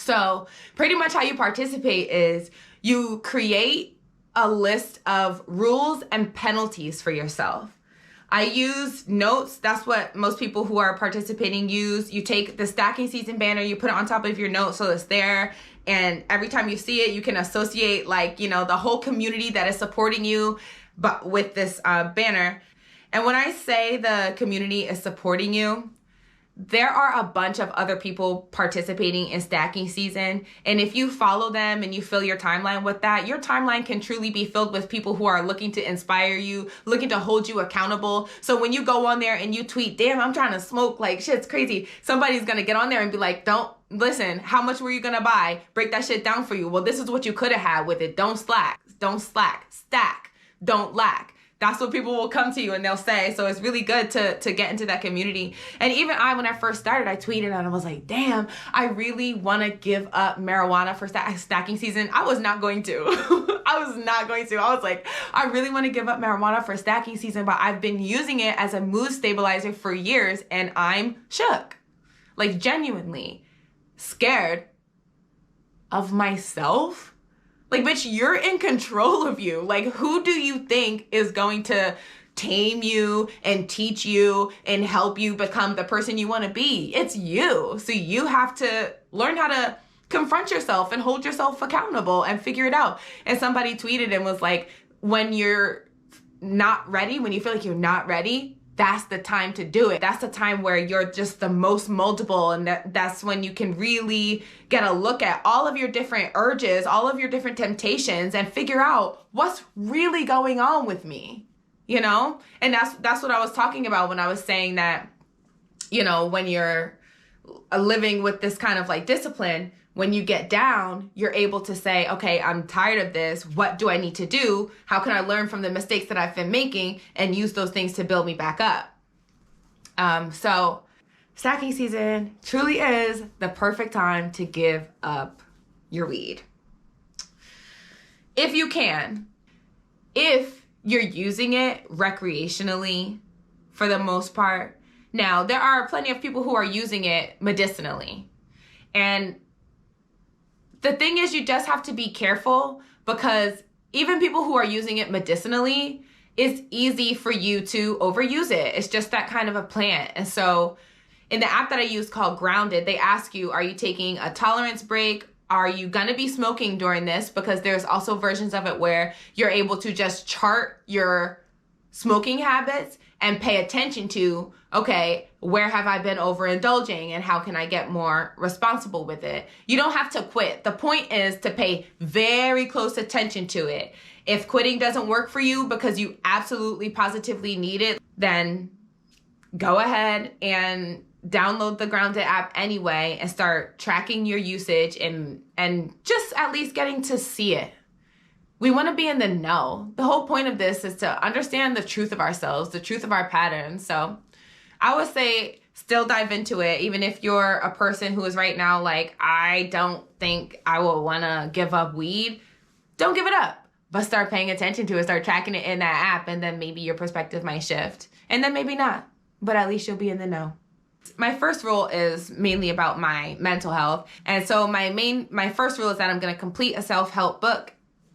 So pretty much how you participate is you create a list of rules and penalties for yourself. I use notes. That's what most people who are participating use. You take the stacking season banner, you put it on top of your note so it's there. And every time you see it, you can associate the whole community that is supporting you, but with this banner. And when I say the community is supporting you, there are a bunch of other people participating in stacking season. And if you follow them and you fill your timeline with that, your timeline can truly be filled with people who are looking to inspire you, looking to hold you accountable. So when you go on there and you tweet, damn, I'm trying to smoke, like shit's crazy, somebody's going to get on there and be like, don't listen, how much were you going to buy? Break that shit down for you. Well, this is what you could have had with it. Don't slack, stack, don't lack. That's what people will come to you and they'll say. So it's really good to get into that community. And even when I first started, I tweeted and I was like, damn, I really want to give up marijuana for stacking season. I was not going to. I was like, I really want to give up marijuana for stacking season, but I've been using it as a mood stabilizer for years and I'm shook. Like genuinely scared of myself. Like, bitch, you're in control of you. Like, who do you think is going to tame you and teach you and help you become the person you want to be? It's you. So you have to learn how to confront yourself and hold yourself accountable and figure it out. And somebody tweeted and was like, when you're not ready, when you feel like you're not ready, that's the time to do it. That's the time where you're just the most moldable, and that's when you can really get a look at all of your different urges, all of your different temptations, and figure out what's really going on with me, And that's what I was talking about when I was saying that, when you're living with this kind of like discipline, when you get down, you're able to say, okay, I'm tired of this. What do I need to do? How can I learn from the mistakes that I've been making and use those things to build me back up? So stacking season truly is the perfect time to give up your weed. If you can, if you're using it recreationally for the most part. Now, there are plenty of people who are using it medicinally. And the thing is, you just have to be careful because even people who are using it medicinally, it's easy for you to overuse it. It's just that kind of a plant. And so in the app that I use called Grounded, they ask you, are you taking a tolerance break? Are you going to be smoking during this? Because there's also versions of it where you're able to just chart your smoking habits and pay attention to, okay, where have I been overindulging and how can I get more responsible with it? You don't have to quit. The point is to pay very close attention to it. If quitting doesn't work for you because you absolutely positively need it, then go ahead and download the Grounded app anyway and start tracking your usage and just at least getting to see it. We want to be in the know. The whole point of this is to understand the truth of ourselves, the truth of our patterns. So I would say still dive into it, even if you're a person who is right now like, I don't think I will want to give up weed. Don't give it up, but start paying attention to it, start tracking it in that app, and then maybe your perspective might shift. And then maybe not, but at least you'll be in the know. My first rule is mainly about my mental health. And so my first rule is that I'm going to complete a self-help book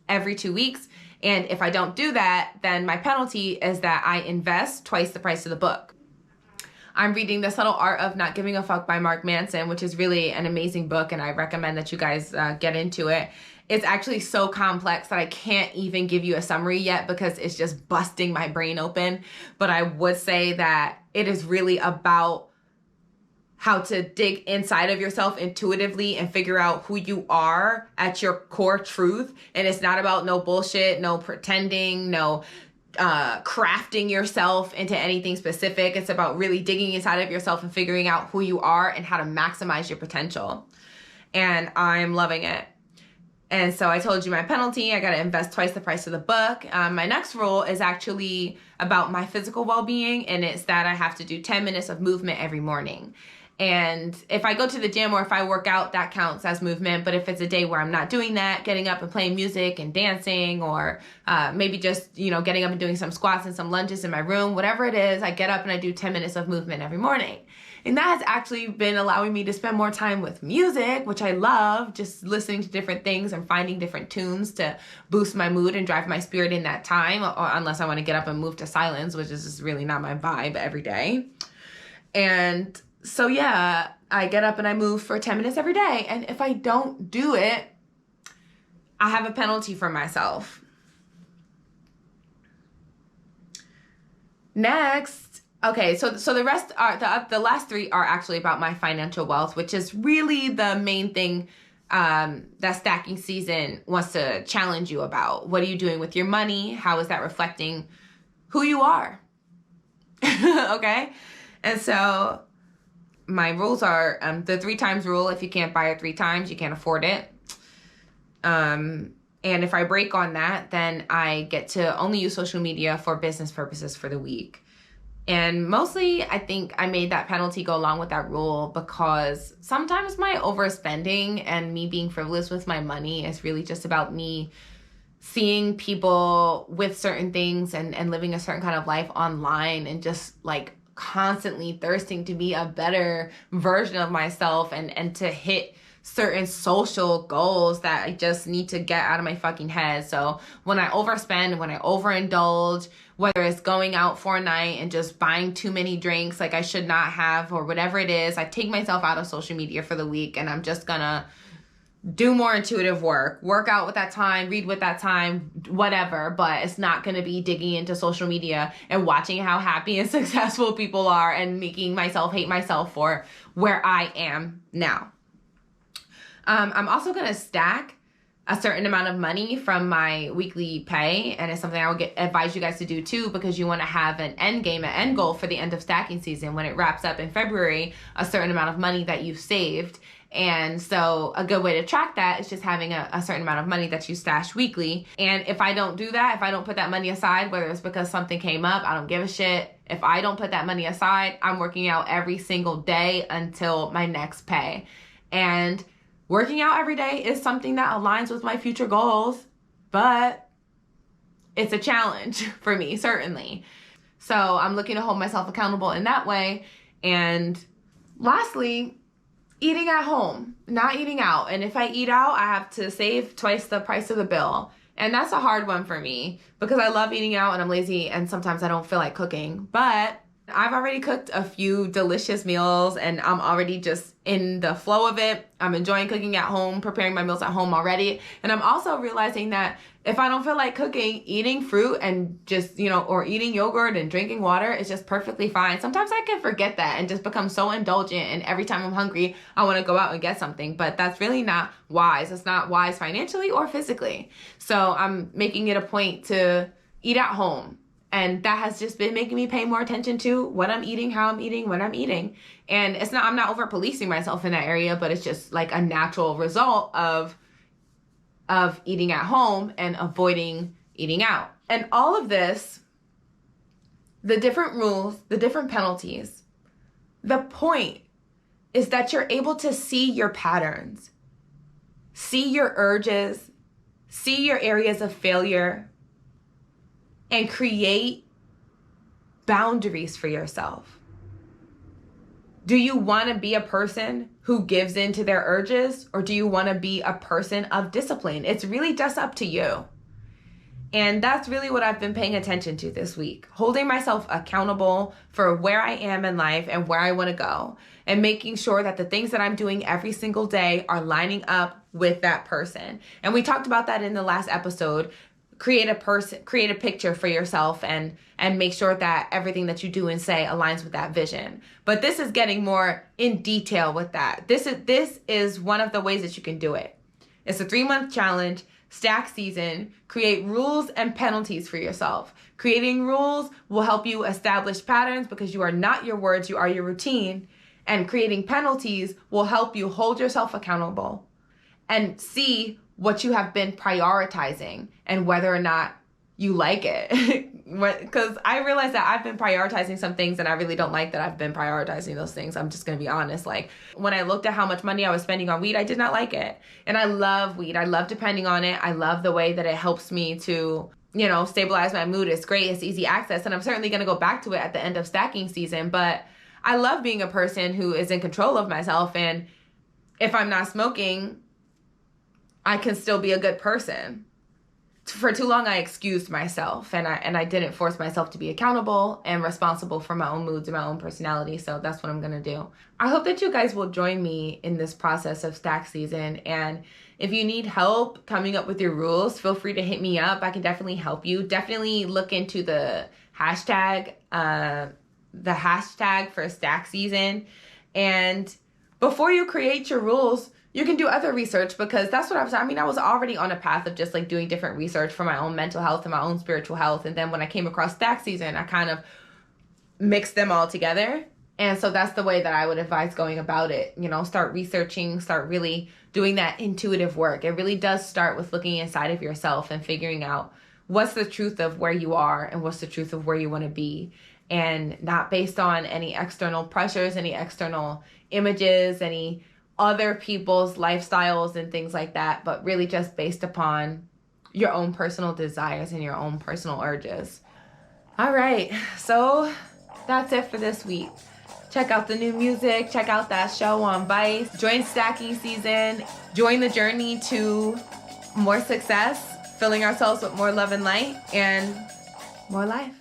every 2 weeks. And if I don't do that, then my penalty is that I invest twice the price of the book. I'm reading The Subtle Art of Not Giving a Fuck by Mark Manson, which is really an amazing book, and I recommend that you guys get into it. It's actually so complex that I can't even give you a summary yet because it's just busting my brain open. But I would say that it is really about how to dig inside of yourself intuitively and figure out who you are at your core truth. And it's not about no bullshit, no pretending, no crafting yourself into anything specific. It's about really digging inside of yourself and figuring out who you are and how to maximize your potential. And I'm loving it. And so I told you my penalty, I got to invest twice the price of the book. My next rule is actually about my physical well-being, and it's that I have to do 10 minutes of movement every morning. And if I go to the gym or if I work out, that counts as movement. But if it's a day where I'm not doing that, getting up and playing music and dancing, or maybe just, getting up and doing some squats and some lunges in my room, whatever it is, I get up and I do 10 minutes of movement every morning. And that has actually been allowing me to spend more time with music, which I love, just listening to different things and finding different tunes to boost my mood and drive my spirit in that time, or unless I want to get up and move to silence, which is just really not my vibe every day. And so yeah, I get up and I move for 10 minutes every day. And if I don't do it, I have a penalty for myself. Next, okay, so the rest are, the last three are actually about my financial wealth, which is really the main thing that stacking season wants to challenge you about. What are you doing with your money? How is that reflecting who you are? Okay? And so my rules are the 3 times rule. If you can't buy it 3 times, you can't afford it. And if I break on that, then I get to only use social media for business purposes for the week. And mostly, I think I made that penalty go along with that rule because sometimes my overspending and me being frivolous with my money is really just about me seeing people with certain things and living a certain kind of life online and just like constantly thirsting to be a better version of myself and to hit certain social goals that I just need to get out of my fucking head. So when I overspend, when I overindulge, whether it's going out for a night and just buying too many drinks like I should not have or whatever it is, I take myself out of social media for the week and I'm just gonna do more intuitive work out with that time, read with that time, whatever, but it's not going to be digging into social media and watching how happy and successful people are and making myself hate myself for where I am now. I'm also going to stack a certain amount of money from my weekly pay, and it's something I would advise you guys to do too, because you want to have an end goal for the end of stacking season. When it wraps up in February, a certain amount of money that you've saved. And so a good way to track that is just having a certain amount of money that you stash weekly. And if I don't do that, if I don't put that money aside, whether it's because something came up, I don't give a shit. If I don't put that money aside, I'm working out every single day until my next pay. And working out every day is something that aligns with my future goals, but it's a challenge for me, certainly. So I'm looking to hold myself accountable in that way. And lastly, eating at home, not eating out. And if I eat out, I have to save twice the price of the bill. And that's a hard one for me because I love eating out and I'm lazy and sometimes I don't feel like cooking. But I've already cooked a few delicious meals and I'm already just in the flow of it. I'm enjoying cooking at home, preparing my meals at home already. And I'm also realizing that if I don't feel like cooking, eating fruit and just, or eating yogurt and drinking water is just perfectly fine. Sometimes I can forget that and just become so indulgent. And every time I'm hungry, I want to go out and get something. But that's really not wise. It's not wise financially or physically. So I'm making it a point to eat at home. And that has just been making me pay more attention to what I'm eating, how I'm eating, when I'm eating. And I'm not over policing myself in that area, but it's just like a natural result of eating at home and avoiding eating out. And all of this, the different rules, the different penalties, the point is that you're able to see your patterns, see your urges, see your areas of failure, and create boundaries for yourself. Do you want to be a person who gives in to their urges, or do you want to be a person of discipline? It's really just up to you. And that's really what I've been paying attention to this week. Holding myself accountable for where I am in life and where I want to go. And making sure that the things that I'm doing every single day are lining up with that person. And we talked about that in the last episode. Create a picture for yourself and make sure that everything that you do and say aligns with that vision. But this is getting more in detail with that. This is one of the ways that you can do it. It's a 3-month challenge, stack season, create rules and penalties for yourself. Creating rules will help you establish patterns because you are not your words, you are your routine. And creating penalties will help you hold yourself accountable and see what you have been prioritizing and whether or not you like it. Because I realize that I've been prioritizing some things and I really don't like that I've been prioritizing those things. I'm just going to be honest. Like when I looked at how much money I was spending on weed, I did not like it. And I love weed. I love depending on it. I love the way that it helps me to, stabilize my mood. It's great. It's easy access. And I'm certainly going to go back to it at the end of stacking season. But I love being a person who is in control of myself. And if I'm not smoking, I can still be a good person. For too long, I excused myself, and I didn't force myself to be accountable and responsible for my own moods and my own personality. So that's what I'm going to do. I hope that you guys will join me in this process of stack season. And if you need help coming up with your rules, feel free to hit me up. I can definitely help you. Definitely look into the hashtag for stack season. And before you create your rules, you can do other research, because that's what I was already on a path of just like doing different research for my own mental health and my own spiritual health. And then when I came across stack season, I kind of mixed them all together. And so that's the way that I would advise going about it. You know, start researching, start really doing that intuitive work. It really does start with looking inside of yourself and figuring out what's the truth of where you are and what's the truth of where you want to be. And not based on any external pressures, any external images, any other people's lifestyles and things like that, but really just based upon your own personal desires and your own personal urges. All right, so that's it for this week. Check out the new music, check out that show on Vice, join stacking season, join the journey to more success, filling ourselves with more love and light and more life.